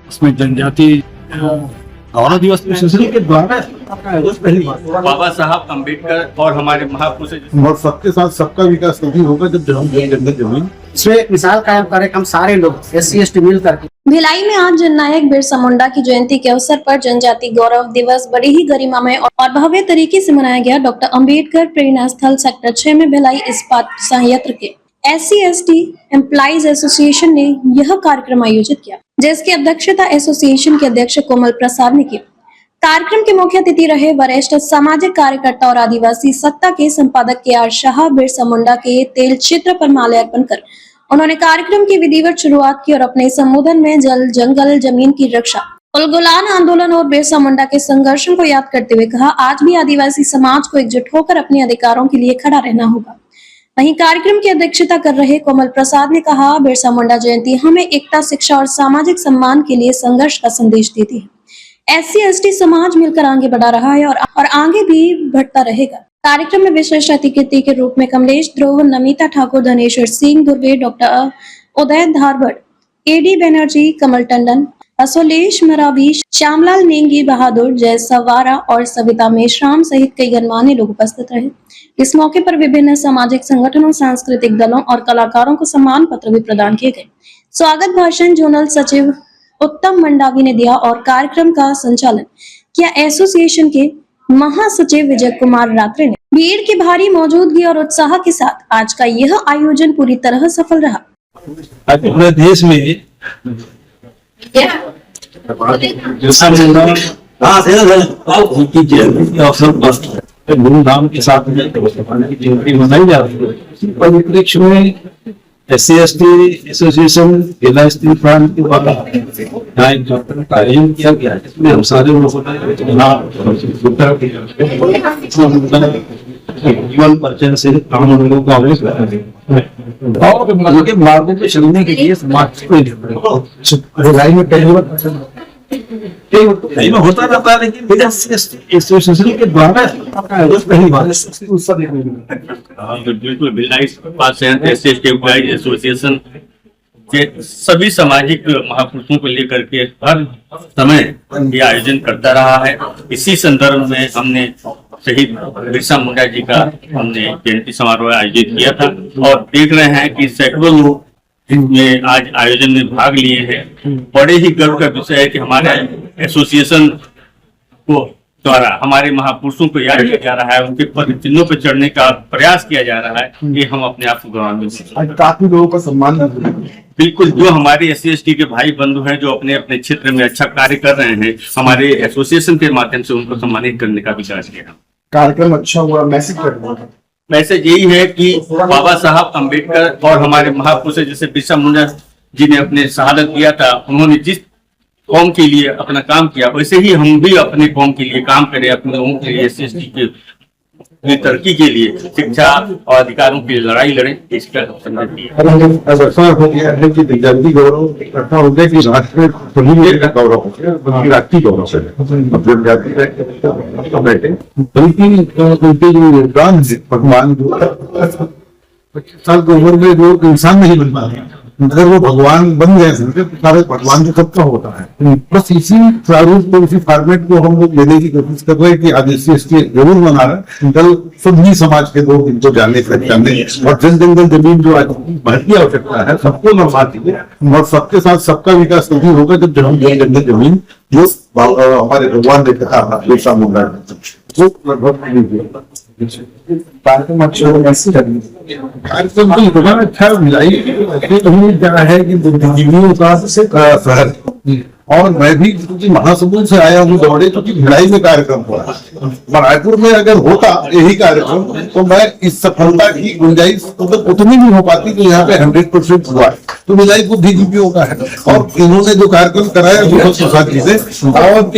इसमें जनजाति गौरव दिवस के द्वारा बाबा साहब अम्बेडकर और हमारे महापुरुष और सबके साथ सबका विकास तभी होगा जब जंगल जमीन इसमें एक मिसाल कायम करें हम सारे लोग SC/ST मिल करके। भिलाई में आज जननायक बिरसा मुंडा की जयंती के अवसर पर जनजाति गौरव दिवस बड़ी ही गरिमामय और भव्य तरीके से मनाया गया। डॉक्टर अंबेडकर प्रेरणा स्थल सेक्टर 6 में भिलाई इस्पात संयंत्र के SC/ST एम्प्लॉइज एसोसिएशन ने यह कार्यक्रम आयोजित किया, जिसकी अध्यक्षता एसोसिएशन के अध्यक्ष कोमल प्रसाद ने की। कार्यक्रम के मुख्य अतिथि रहे वरिष्ठ सामाजिक कार्यकर्ता और आदिवासी सत्ता के संपादक KR शाह। बिरसा मुंडा के तेल चित्र पर माल्यार्पण कर उन्होंने कार्यक्रम की विधिवत शुरुआत की और अपने संबोधन में जल, जंगल, जमीन की रक्षा, उलगुलान आंदोलन और बिरसा मुंडा के संघर्षों को याद करते हुए कहा, आज भी आदिवासी समाज को एकजुट होकर अपने अधिकारों के लिए खड़ा रहना होगा। वहीं कार्यक्रम की अध्यक्षता कर रहे कोमल प्रसाद ने कहा, बिरसा मुंडा जयंती हमें एकता, शिक्षा और सामाजिक सम्मान के लिए संघर्ष का संदेश देती है। SC/ST समाज मिलकर आगे बढ़ा रहा है और आगे भी बढ़ता रहेगा। कार्यक्रम में विशेष अतिथि के रूप में कमलेश ध्रुव, नमिता ठाकुर, धनेश्वर सिंह दुर्गे, डॉक्टर उदय धारवड़, AD बनर्जी, कमल टंडन, असोलेश मरावी, श्यामलाल नेंगी बहादुर, जय सवारा और सविता मेश्राम सहित कई गणमान्य लोग उपस्थित रहे। इस मौके पर विभिन्न सामाजिक संगठनों, सांस्कृतिक दलों और कलाकारों को सम्मान पत्र भी प्रदान किए गए। स्वागत भाषण जोनल सचिव उत्तम मंडावी ने दिया और कार्यक्रम का संचालन किया एसोसिएशन के महासचिव विजय कुमार रात्रे ने। भीड़ की भारी मौजूदगी और उत्साह के साथ आज का यह आयोजन पूरी तरह सफल रहा। आज पूरे देश में धूमधाम के साथ जयंती मनाई जा रही है। इसी परिप्रेक्ष्य में SC/ST एसोसिएशन जिला स्थित प्रांत के द्वारा आयोजन किया गया है, जिसमें हम सारे लोगों जीवन परिचय से हम लोगों का और मार्गों पे चलने के लिए समाज को कई में होता रहता है, लेकिन एसोसिएशन के द्वारा पहली बार बिल्कुल भिलाई SC/ST एम्प्लॉइज एसोसिएशन के सभी सामाजिक महापुरुषों को लेकर के हर समय ये आयोजन करता रहा है। इसी संदर्भ में हमने शहीद बिरसा मुंडा जी का हमने जयंती समारोह आयोजित किया था और देख रहे हैं कि सैकड़ों लोग इसमें आज आयोजन में भाग लिए हैं। बड़े ही गर्व का विषय है कि हमारे एसोसिएशन को द्वारा हमारे महापुरुषों को याद किया जा रहा है, उनके पद चिन्हों पर चढ़ने का प्रयास किया जा रहा है। ये हम अपने आप को गौरवान्वित काफी लोगों का सम्मान बिल्कुल जो हमारे SC/ST के भाई बंधु हैं जो अपने अपने क्षेत्र में अच्छा कार्य कर रहे हैं, हमारे एसोसिएशन के माध्यम से उनको सम्मानित करने का विचार किया। कार्यक्रम अच्छा हुआ। मैसेज यही है कि बाबा साहब अम्बेडकर और हमारे महापुरुष जैसे बिरसा मुंडा जी ने अपने शहादत दिया था, उन्होंने जिस कौम के लिए अपना काम किया वैसे ही हम भी अपने कौम के लिए काम करें, अपने कौम के लिए SC/ST के तरक्की के लिए, शिक्षा और अधिकारों की लड़ाई लड़ें। इसका जनजाति गौरव इकट्ठा हो गया कि राष्ट्रीय गौरव हो गया, बल्कि राष्ट्रीय गौरव से जनजाति बैठे, बल्कि उनके जो योगदान है भगवान जो 25 साल की उम्र में जो इंसान नहीं बन पा रहे, अगर वो भगवान बन गए तो सारे भगवान जो सबका होता है। बस इसी प्रारूप को, इसी फॉर्मेट को हम लोग लेने की कोशिश कर रहे हैं कि आज SC/ST जरूर बना रहे हैं। कल सभी समाज के लोग इनको जाने पहचाने और जंगल जमीन जो आज बढ़ती आवश्यकता है सबको लौटा दीजिए और सबके साथ सबका विकास तभी होगा जब जंगल जमीन जो हमारे भगवान ने कहा बिरसा मुंडा वो लगभग कार्यक्रम अच्छा मिलाई जगह है कि बुद्धिजीवियों का शहर और मैं भी क्योंकि महासमुंद से आया हूँ दौड़े, क्योंकि भिलाई में कार्यक्रम हुआ। रायपुर में अगर होता यही कार्यक्रम तो मैं इस सफलता की गुंजाइश मतलब उतनी भी हो पाती कि यहाँ पे 100% हुआ है। तो भिलाई बुद्धिजीवियों का है और इन्होंने जो कार्यक्रम कराया बहुत प्रसाद जी ने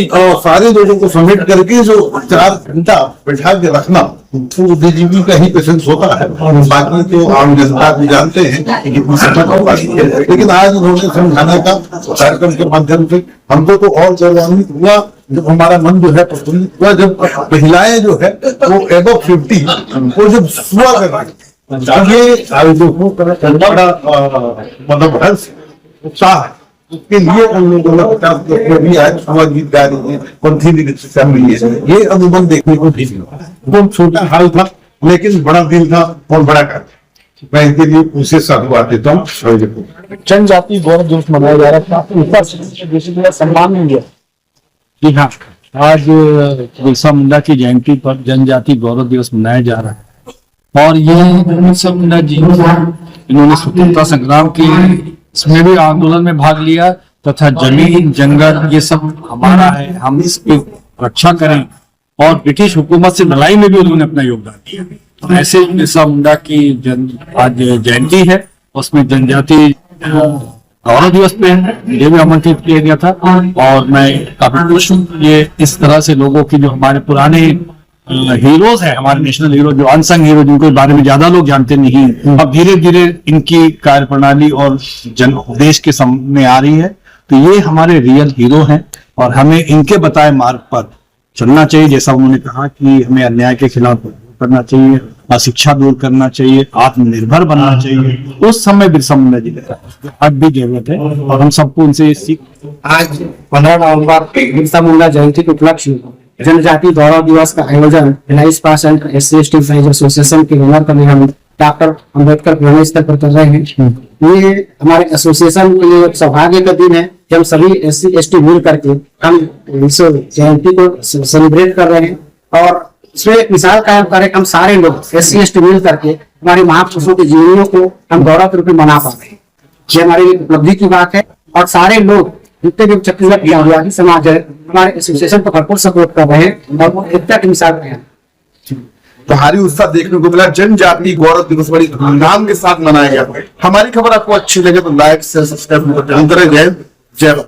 और सारे लोगों को समेट करके जो 4 घंटा बैठा के रखना तो बुद्धिजीवी का ही पेशेंस होता है। बाकी तो आम जनता भी जानते हैं कि कितनी समझ हो पाती है, लेकिन आज उन्होंने समझाने का कार्यक्रम के माध्यम से हमको तो और गौरवान्वित हुआ जब हमारा मन जो है प्रफुल्लित हुआ, जब महिलाएं जो है वो एबव 50 वो जब सुबह कर रही ये मतलब हर्ष उत्साह उसके लिए हम लोगों ने 50 लोग भी आज समाज गीत गा रही है, पंथी नृत्य कर रही है। ये अनुबंध देखने को भी मिला। वो छोटा हाल था लेकिन बड़ा दिल था और बड़ा कार्य। मैं इनके लिए उसे साधुवाद देता हूँ। जनजाति गौरव दिवस मनाया जा रहा है, ऊपर से सम्मान मिल गया। जी हाँ, आज बिरसा मुंडा की जयंती पर जनजाति गौरव दिवस मनाया जा रहा है और ये बिरसा मुंडा जी इन्होंने स्वतंत्रता संग्राम के इसमें भी आंदोलन में भाग लिया तथा जमीन जंगल ये सब हमारा है, हम इसकी रक्षा करें और ब्रिटिश हुकूमत से लड़ाई में भी उन्होंने अपना योगदान दिया। तो ऐसे बिरसा मुंडा की आज जयंती है, उसमें जनजाति गौरव दिवस पे मुझे भी आमंत्रित किया गया था और मैं काफी खुश हूँ। ये इस तरह से लोगों की जो हमारे पुराने हीरोज हैं, हमारे नेशनल हीरो जो अनसंग हीरो जिनके बारे में ज्यादा लोग जानते नहीं, अब धीरे धीरे इनकी कार्यप्रणाली और देश के सामने आ रही है। तो ये हमारे रियल हीरो हैं और हमें इनके बताए मार्ग पर चलना चाहिए। जैसा उन्होंने कहा कि हमें अन्याय के खिलाफ करना चाहिए, अशिक्षा दूर करना चाहिए, आत्मनिर्भर बनना चाहिए। उस समय बिरसा मुंडा जी ने कहा, आज भी जरूरत है और हम सबको उनसे सीख। आज 15 नवंबर बिरसा मुंडा जयंती के उपलक्ष्य में जनजाति गौरव दिवस का आयोजन 29% SC/ST एसोसिएशन के बैनर पर हम डॉक्टर अम्बेडकर प्रेरणा स्थल पर कर रहे हैं। ये हमारे एसोसिएशन के लिए सौभाग्य का दिन है कि हम सभी SC/ST मिल करके हम इस जयंती को सेलिब्रेट कर रहे हैं और इसमें एक मिसाल कायम करें। हम सारे लोग SC/ST मिल करके हमारे महापुरुषों की जीवनियों को हम गौरव रूप में मना पा रहे हैं। ये हमारी उपलब्धि की बात है और सारे लोग जितने भी छत्तीसगढ़ की आदिवासी समाज है हमारे एसोसिएशन को भरपूर सपोर्ट कर रहे हैं और वो एकता की मिसाल है। भारी उत्साह देखने को मिला। जनजाति गौरव दिवस बड़ी धूमधाम के साथ मनाया गया। हमारी खबर आपको अच्छी लगे तो लाइक शेयर सब्सक्राइब जरूर करें। जय